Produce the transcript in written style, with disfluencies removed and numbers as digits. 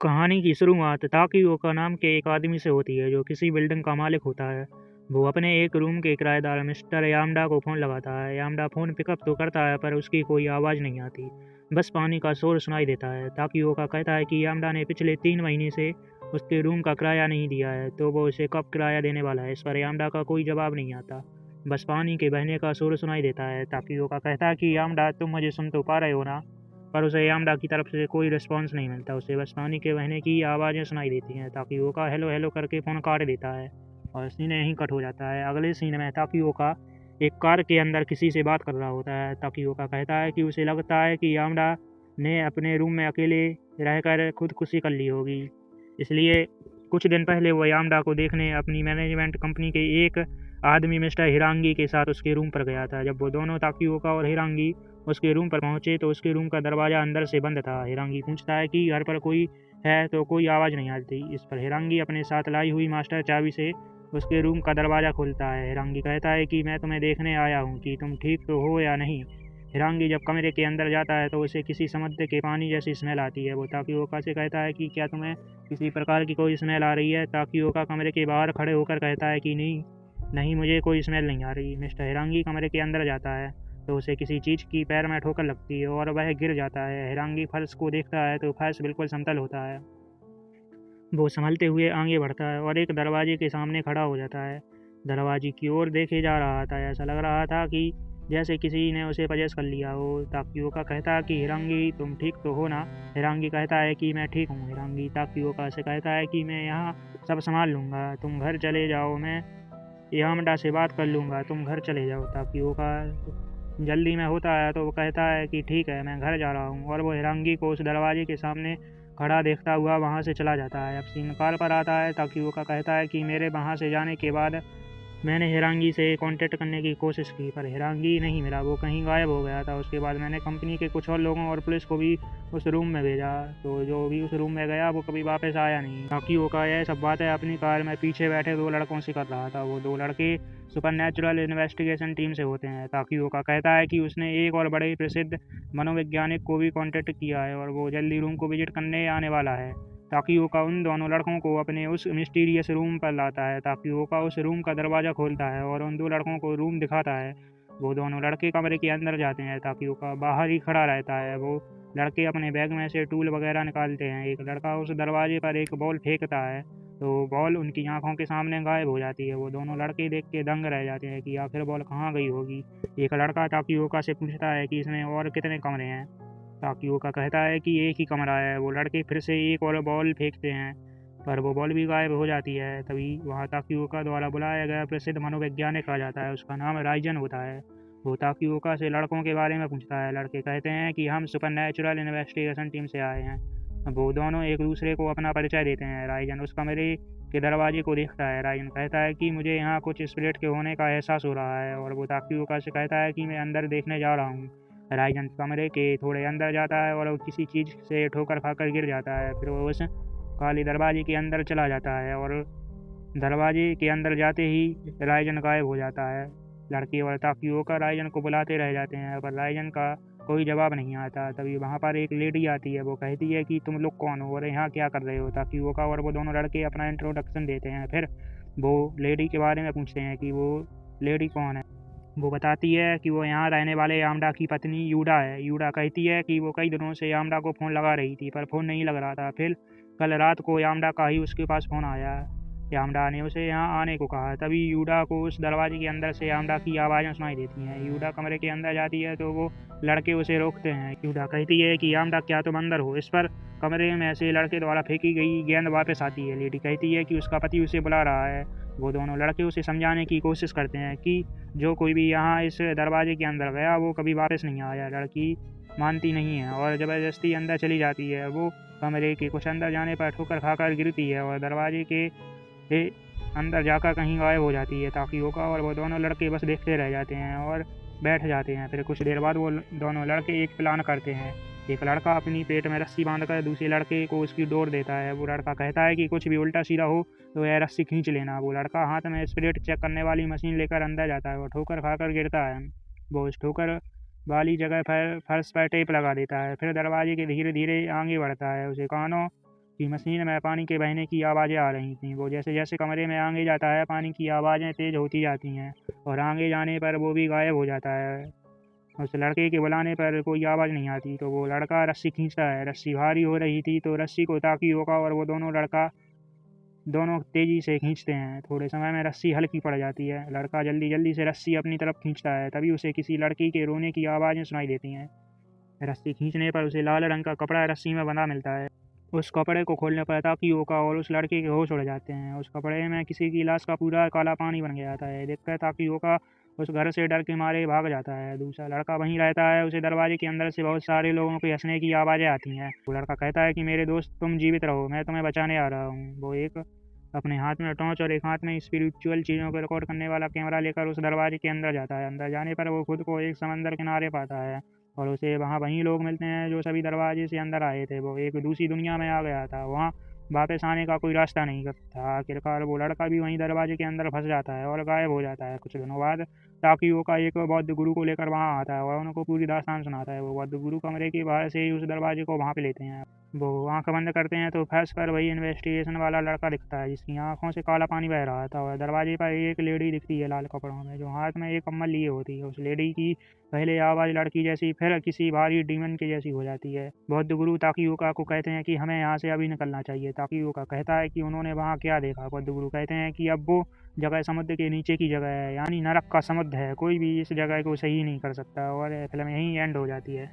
कहानी की शुरुआत ताकियोका नाम के एक आदमी से होती है जो किसी बिल्डिंग का मालिक होता है। वो अपने एक रूम के किराएदार मिस्टर यामडा को फ़ोन लगाता है। यामडा फ़ोन पिकअप तो करता है पर उसकी कोई आवाज़ नहीं आती, बस पानी का शोर सुनाई देता है। ताकियोका कहता है कि यामडा ने पिछले 3 महीने से उसके रूम का किराया नहीं दिया है, तो वो उसे कब किराया देने वाला है। इस पर यामडा का कोई जवाब नहीं आता, बस पानी के बहने का शोर सुनाई देता है। ताकियोका कहता है कि यामडा, तुम मुझे सुन तो पा रहे हो ना? पर उसे यामडा की तरफ से कोई रिस्पॉन्स नहीं मिलता। उसे बस पानी के बहने की आवाज़ें सुनाई देती हैं। ताकियोका हेलो हेलो करके फ़ोन काट देता है और सीन यहीं कट हो जाता है। अगले सीन में ताकियोका एक कार के अंदर किसी से बात कर रहा होता है। ताकियोका कहता है कि उसे लगता है कि यामडा ने अपने रूम में अकेले रहकर खुदकुशी कर ली होगी, इसलिए कुछ दिन पहले वो यामडा को देखने अपनी मैनेजमेंट कंपनी के एक आदमी मिस्टर हिरांगी के साथ उसके रूम पर गया था। जब वो दोनों ताकियोका और हिरांगी उसके रूम पर पहुंचे तो उसके रूम का दरवाज़ा अंदर से बंद था। हिरांगी पूछता है कि घर पर कोई है, तो कोई आवाज़ नहीं आती। इस पर हिरांगी अपने साथ लाई हुई मास्टर चाबी से उसके रूम का दरवाज़ा खोलता है। हिरांगी कहता है कि मैं तुम्हें देखने आया हूँ कि तुम ठीक तो हो या नहीं। हिरांगी जब कमरे के अंदर जाता है तो उसे किसी समुद्र के पानी जैसी स्मेल आती है। वो ताकियोका से कहता है कि क्या तुम्हें किसी प्रकार की कोई स्मेल आ रही है। ताकियोका कमरे के बाहर खड़े होकर कहता है कि नहीं नहीं, मुझे कोई स्मेल नहीं आ रही। मिस्टर हिरांगी कमरे के अंदर जाता है तो उसे किसी चीज़ की पैर में ठोकर लगती है और वह गिर जाता है। हिरांगी फर्श को देखता है तो फर्श बिल्कुल समतल होता है। वो संभलते हुए आगे बढ़ता है और एक दरवाजे के सामने खड़ा हो जाता है। दरवाजे की ओर देखे जा रहा था। ऐसा लग रहा था कि जैसे किसी ने उसे पजेस कर लिया हो। ताकियोका कहता है कि हिरांगी, तुम ठीक तो हो ना? हिरांगी कहता है कि मैं ठीक हूँ। हिरांगी ताकियोका से कहता है कि मैं यहाँ सब संभाल लूँगा, तुम घर चले जाओ, मैं यामडा से बात कर लूँगा, तुम घर चले जाओ। ताकियोका जल्दी में होता है तो वो कहता है कि ठीक है, मैं घर जा रहा हूँ, और वो हिरांगी को उस दरवाजे के सामने खड़ा देखता हुआ वहाँ से चला जाता है। अब सीन कार पर आता है। ताकियोका कहता है कि मेरे वहाँ से जाने के बाद मैंने हिरांगी से कांटेक्ट करने की कोशिश की पर हिरांगी नहीं मिला, वो कहीं गायब हो गया था। उसके बाद मैंने कंपनी के कुछ और लोगों और पुलिस को भी उस रूम में भेजा, तो जो भी उस रूम में गया वो कभी वापस आया नहीं। बाकी वो का यह सब बातें अपनी कार में पीछे बैठे 2 लड़कों से कर रहा था। वो 2 लड़के सुपरनैचुरल इन्वेस्टिगेशन टीम से होते हैं। ताकि वो का कहता है कि उसने एक और बड़े प्रसिद्ध मनोवैज्ञानिक को भी कांटेक्ट किया है और वो जल्दी रूम को विजिट करने आने वाला है। ताकियोका उन दोनों लड़कों को अपने उस मिस्टीरियस रूम पर लाता है। ताकियोका उस रूम का दरवाज़ा खोलता है और उन 2 लड़कों को रूम दिखाता है। वो दोनों लड़के कमरे के अंदर जाते हैं। ताकियोका बाहर ही खड़ा रहता है। वो लड़के अपने बैग में से टूल वगैरह निकालते हैं। एक लड़का उस दरवाजे पर एक बॉल फेंकता है तो बॉल उनकी आंखों के सामने गायब हो जाती है। वो दोनों लड़के देख के दंग रह जाते हैं कि आखिर बॉल कहाँ गई होगी। एक लड़का ताकियोका से पूछता है कि इसमें और कितने कमरे हैं। ताकियोका कहता है कि एक ही कमरा है। वो लड़के फिर से एक और बॉल फेंकते हैं पर वो बॉल भी गायब हो जाती है। तभी वहाँ ताकियोका द्वारा बुलाया गया प्रसिद्ध मनोवैज्ञानिक आ जाता है। उसका नाम राइजन होता है। वो ताकियोका से लड़कों के बारे में पूछता है। लड़के कहते हैं कि हम सुपरनैचुरल इन्वेस्टिगेशन टीम से आए हैं। वो दोनों एक दूसरे को अपना परिचय देते हैं। राइजन उस कमरे के दरवाजे को देखता है। राइजन कहता है कि मुझे यहाँ कुछ स्पिरिट के होने का एहसास हो रहा है, और वो ताकियोका से कहता है कि मैं अंदर देखने जा रहा हूँ। राइजन कमरे के थोड़े अंदर जाता है और वो किसी चीज़ से ठोकर खाकर गिर जाता है। फिर वो उस काले दरवाजे के अंदर चला जाता है और दरवाजे के अंदर जाते ही राइजन गायब हो जाता है। लड़के और ताकियोका राइजन को बुलाते रह जाते हैं पर राइजन का कोई जवाब नहीं आता। तभी वहाँ पर एक लेडी आती है। वो कहती है कि तुम लोग कौन हो और यहाँ क्या कर रहे हो। ताकियोका और वो दोनों लड़के अपना इंट्रोडक्शन देते हैं। फिर वो लेडी के बारे में पूछते हैं कि वो लेडी कौन है। वो बताती है कि वो यहाँ रहने वाले यामडा की पत्नी यूडा है। यूडा कहती है कि वो कई दिनों से यामडा को फ़ोन लगा रही थी पर फ़ोन नहीं लग रहा था। फिर कल रात को यामडा का ही उसके पास फ़ोन आया। यामडा ने उसे यहाँ आने को कहा। तभी यूडा को उस दरवाजे के अंदर से यामडा की आवाज़ें सुनाई देती हैं। यूडा कमरे के अंदर जाती है तो वो लड़के उसे रोकते हैं। यूडा कहती है कि यामडा, क्या तुम अंदर हो। इस पर कमरे में से लड़के द्वारा फेंकी गई गेंद वापस आती है। लेडी कहती है कि उसका पति उसे बुला रहा है। वो दोनों लड़के उसे समझाने की कोशिश करते हैं कि जो कोई भी यहाँ इस दरवाजे के अंदर गया वो कभी वापस नहीं आया। लड़की मानती नहीं है और ज़बरदस्ती अंदर चली जाती है। वो कमरे के कुछ अंदर जाने पर ठोकर खाकर गिरती है और दरवाजे के अंदर जाकर कहीं गायब हो जाती है। ताकियोका और वो दोनों लड़के बस देखते रह जाते हैं और बैठ जाते हैं। फिर कुछ देर बाद वो दोनों लड़के एक प्लान करते हैं। एक लड़का अपनी पेट में रस्सी बांधकर दूसरे लड़के को उसकी डोर देता है। वो लड़का कहता है कि कुछ भी उल्टा सीधा हो तो यह रस्सी खींच लेना। वो लड़का हाथ में स्पिरिट चेक करने वाली मशीन लेकर अंदर जाता है। वो ठोकर खाकर गिरता है। वो उस ठोकर वाली जगह पर फर्श पर टेप लगा देता है। फिर दरवाजे के धीरे धीरे आगे बढ़ता है। उसे कानों कि मशीन में पानी के बहने की आवाज़ें आ रही थीं। वो जैसे जैसे कमरे में आगे जाता है पानी की आवाज़ें तेज़ होती जाती हैं और आगे जाने पर वो भी गायब हो जाता है। उस लड़के के बुलाने पर कोई आवाज़ नहीं आती तो वो लड़का रस्सी खींचता है। रस्सी भारी हो रही थी तो रस्सी को ताकियोका और वो दोनों तेज़ी से खींचते हैं। थोड़े समय में रस्सी हल्की पड़ जाती है। लड़का जल्दी जल्दी से रस्सी अपनी तरफ खींचता है। तभी उसे किसी लड़की के रोने की आवाज़ें सुनाई देती हैं। रस्सी खींचने पर उसे लाल रंग का कपड़ा रस्सी में बंधा मिलता है। उस कपड़े को खोलने पर ताकियोका और उस लड़के के होश उड़ जाते हैं। उस कपड़े में किसी की लाश का पूरा काला पानी बन गया था। देखकर ताकियोका उस घर से डर के मारे भाग जाता है। दूसरा लड़का वहीं रहता है। उसे दरवाजे के अंदर से बहुत सारे लोगों के हंसने की आवाज़ें आती हैं। वो लड़का कहता है कि मेरे दोस्त तुम जीवित रहो, मैं तुम्हें बचाने आ रहा हूँ। वो एक अपने हाथ में टॉर्च और एक हाथ में स्पिरिचुअल चीज़ों को रिकॉर्ड करने वाला कैमरा लेकर उस दरवाजे के अंदर जाता है। अंदर जाने पर वो खुद को एक समंदर किनारे पाता है और उसे वहाँ वहीं लोग मिलते हैं जो सभी दरवाजे से अंदर आए थे। वो एक दूसरी दुनिया में आ गया था। वहाँ वापस आने का कोई रास्ता नहीं था। आखिरकार वो लड़का भी वहीं दरवाजे के अंदर फंस जाता है और गायब हो जाता है। कुछ दिनों बाद ताकियोका एक बौद्ध गुरु को लेकर वहाँ आता है और उनको पूरी दास्तान सुनाता है। वो बौद्ध गुरु कमरे के बाहर से ही उस दरवाजे को वहाँ पे लेते हैं। वो आंख बंद करते हैं तो फर्श पर वही इन्वेस्टिगेशन वाला लड़का दिखता है जिसकी आंखों से काला पानी बह रहा था और दरवाजे पर एक लेडी दिखती है लाल कपड़ों में जो हाथ में एक कम्बल लिए होती है। उस लेडी की पहले आवाज़ लड़की जैसी फिर किसी भारी डीमन के जैसी हो जाती है। बौद्ध गुरु ताकियोका को कहते हैं कि हमें यहाँ से अभी निकलना चाहिए। ताकियोका कहता है कि उन्होंने वहाँ क्या देखा। बौद्ध गुरु कहते हैं कि अब वो जगह समुद्र के नीचे की जगह है, यानी नरक का समुद्र है। कोई भी इस जगह को सही नहीं कर सकता और फिल्म यहीं एंड हो जाती है।